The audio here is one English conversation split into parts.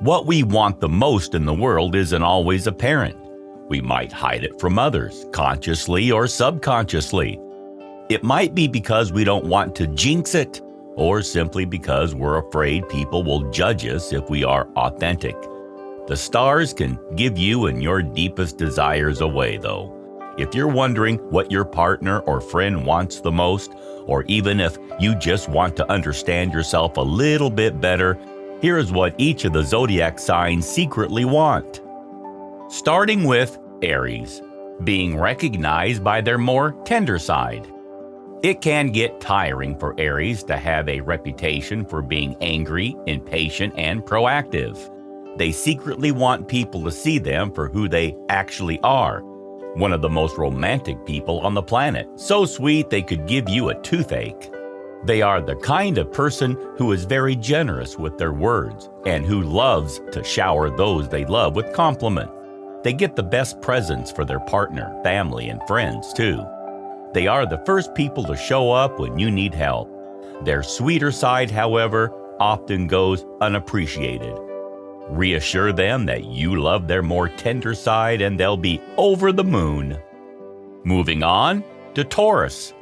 What we want the most in the world isn't always apparent. We might hide it from others, consciously or subconsciously. It might be because we don't want to jinx it, or simply because we're afraid people will judge us if we are authentic. The stars can give you and your deepest desires away, though. If you're wondering what your partner or friend wants the most, or even if you just want to understand yourself a little bit better, here is what each of the zodiac signs secretly want. Starting with Aries, being recognized by their more tender side. It can get tiring for Aries to have a reputation for being angry, impatient, and proactive. They secretly want people to see them for who they actually are. One of the most romantic people on the planet, so sweet they could give you a toothache. They are the kind of person who is very generous with their words and who loves to shower those they love with compliments. They get the best presents for their partner, family, and friends, too. They are the first people to show up when you need help. Their sweeter side, however, often goes unappreciated. Reassure them that you love their more tender side and they'll be over the moon. Moving on to Taurus,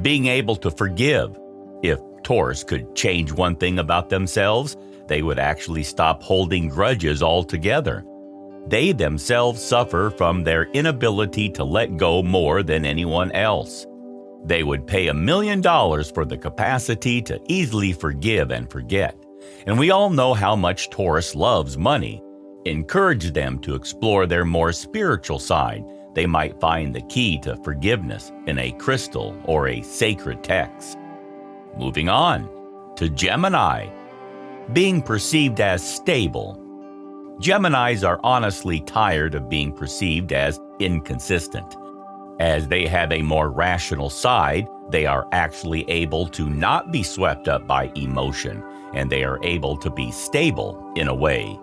being able to forgive. If Taurus could change one thing about themselves, they would actually stop holding grudges altogether. They themselves suffer from their inability to let go more than anyone else. They would pay $1 million for the capacity to easily forgive and forget. And we all know how much Taurus loves money. Encourage them to explore their more spiritual side. They might find the key to forgiveness in a crystal or a sacred text. Moving on to Gemini, being perceived as stable. Geminis are honestly tired of being perceived as inconsistent. As they have a more rational side, they are actually able to not be swept up by emotion, and they are able to be stable in a way.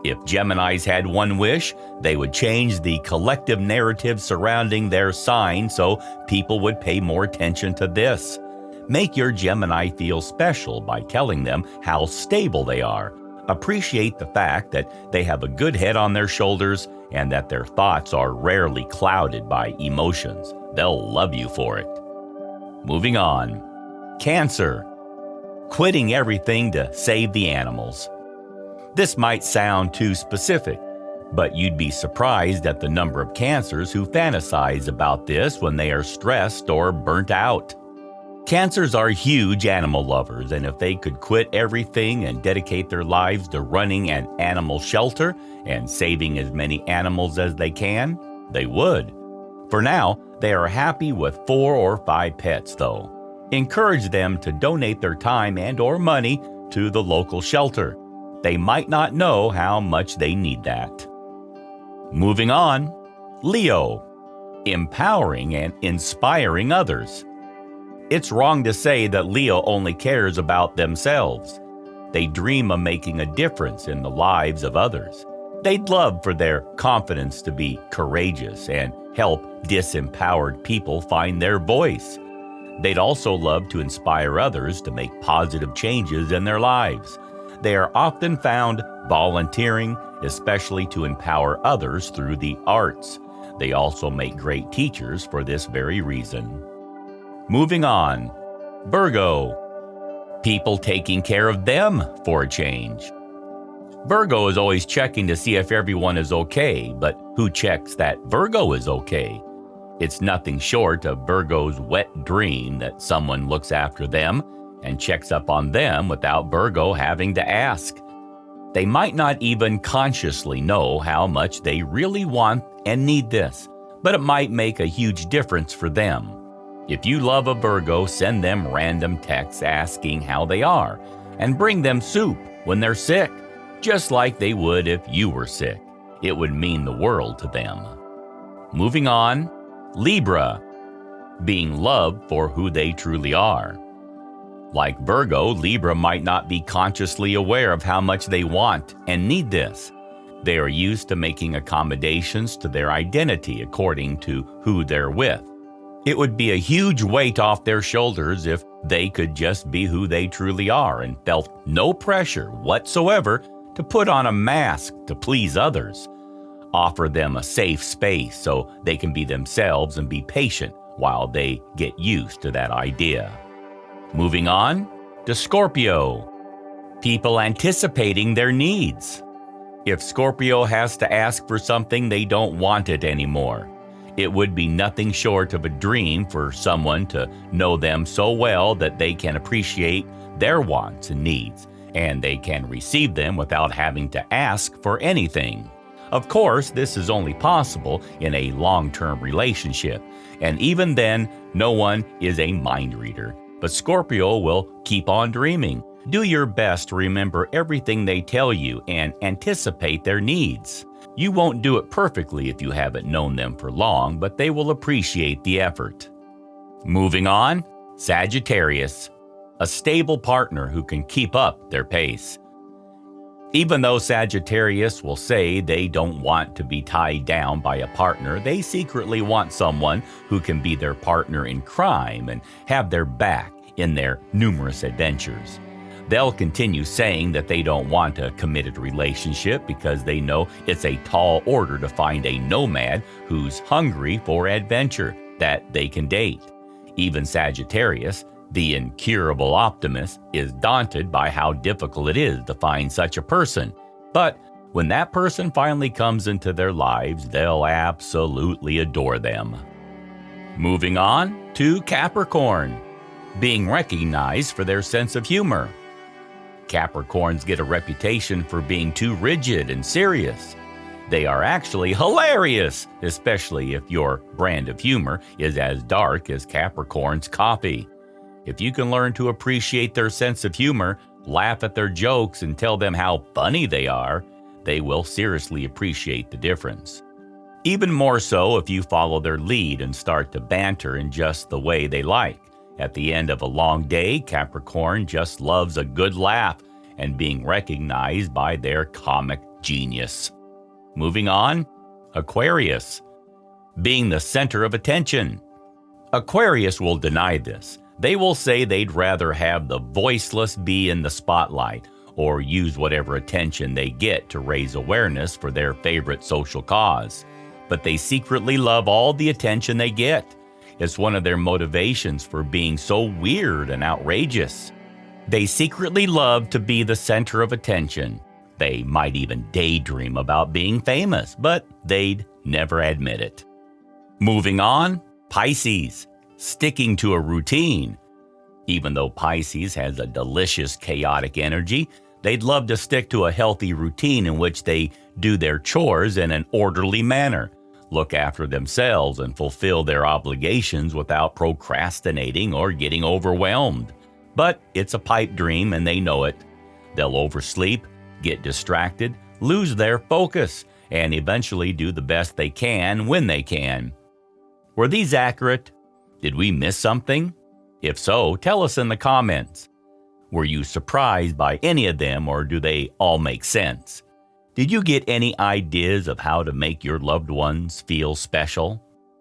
If Geminis had one wish, they would change the collective narrative surrounding their sign so people would pay more attention to this. Make your Gemini feel special by telling them how stable they are. Appreciate the fact that they have a good head on their shoulders and that their thoughts are rarely clouded by emotions. They'll love you for it. Moving on. Cancer. Quitting everything to save the animals. This might sound too specific, but you'd be surprised at the number of Cancers who fantasize about this when they are stressed or burnt out. Cancers are huge animal lovers, and if they could quit everything and dedicate their lives to running an animal shelter and saving as many animals as they can, they would. For now, they are happy with 4 or 5 pets, though. Encourage them to donate their time and/or money to the local shelter. They might not know how much they need that. Moving on, Leo, empowering and inspiring others. It's wrong to say that Leo only cares about themselves. They dream of making a difference in the lives of others. They'd love for their confidence to be courageous and help disempowered people find their voice. They'd also love to inspire others to make positive changes in their lives. They are often found volunteering, especially to empower others through the arts. They also make great teachers for this very reason. Moving on, Virgo, people taking care of them for a change. Virgo is always checking to see if everyone is okay, but who checks that Virgo is okay? It's nothing short of Virgo's wet dream that someone looks after them and checks up on them without Virgo having to ask. They might not even consciously know how much they really want and need this, but it might make a huge difference for them. If you love a Virgo, send them random texts asking how they are, and bring them soup when they're sick, just like they would if you were sick. It would mean the world to them. Moving on, Libra, being loved for who they truly are. Like Virgo, Libra might not be consciously aware of how much they want and need this. They are used to making accommodations to their identity according to who they're with. It would be a huge weight off their shoulders if they could just be who they truly are and felt no pressure whatsoever to put on a mask to please others. Offer them a safe space so they can be themselves and be patient while they get used to that idea. Moving on to Scorpio. People anticipating their needs. If Scorpio has to ask for something, they don't want it anymore. It would be nothing short of a dream for someone to know them so well that they can appreciate their wants and needs, and they can receive them without having to ask for anything. Of course, this is only possible in a long-term relationship, and even then, no one is a mind reader. But Scorpio will keep on dreaming. Do your best to remember everything they tell you and anticipate their needs. You won't do it perfectly if you haven't known them for long, but they will appreciate the effort. Moving on, Sagittarius, a stable partner who can keep up their pace. Even though Sagittarius will say they don't want to be tied down by a partner, they secretly want someone who can be their partner in crime and have their back in their numerous adventures. They'll continue saying that they don't want a committed relationship because they know it's a tall order to find a nomad who's hungry for adventure that they can date. Even Sagittarius, the incurable optimist, is daunted by how difficult it is to find such a person. But when that person finally comes into their lives, they'll absolutely adore them. Moving on to Capricorn, being recognized for their sense of humor. Capricorns get a reputation for being too rigid and serious. They are actually hilarious, especially if your brand of humor is as dark as Capricorn's coffee. If you can learn to appreciate their sense of humor, laugh at their jokes, and tell them how funny they are, they will seriously appreciate the difference. Even more so if you follow their lead and start to banter in just the way they like. At the end of a long day, Capricorn just loves a good laugh and being recognized by their comic genius. Moving on, Aquarius, being the center of attention. Aquarius will deny this. They will say they'd rather have the voiceless be in the spotlight or use whatever attention they get to raise awareness for their favorite social cause. But they secretly love all the attention they get. It's one of their motivations for being so weird and outrageous. They secretly love to be the center of attention. They might even daydream about being famous, but they'd never admit it. Moving on, Pisces, sticking to a routine. Even though Pisces has a delicious, chaotic energy, they'd love to stick to a healthy routine in which they do their chores in an orderly manner, look after themselves, and fulfill their obligations without procrastinating or getting overwhelmed. But it's a pipe dream and they know it. They'll oversleep, get distracted, lose their focus, and eventually do the best they can when they can. Were these accurate? Did we miss something? If so, tell us in the comments. Were you surprised by any of them, or do they all make sense? Did you get any ideas of how to make your loved ones feel special?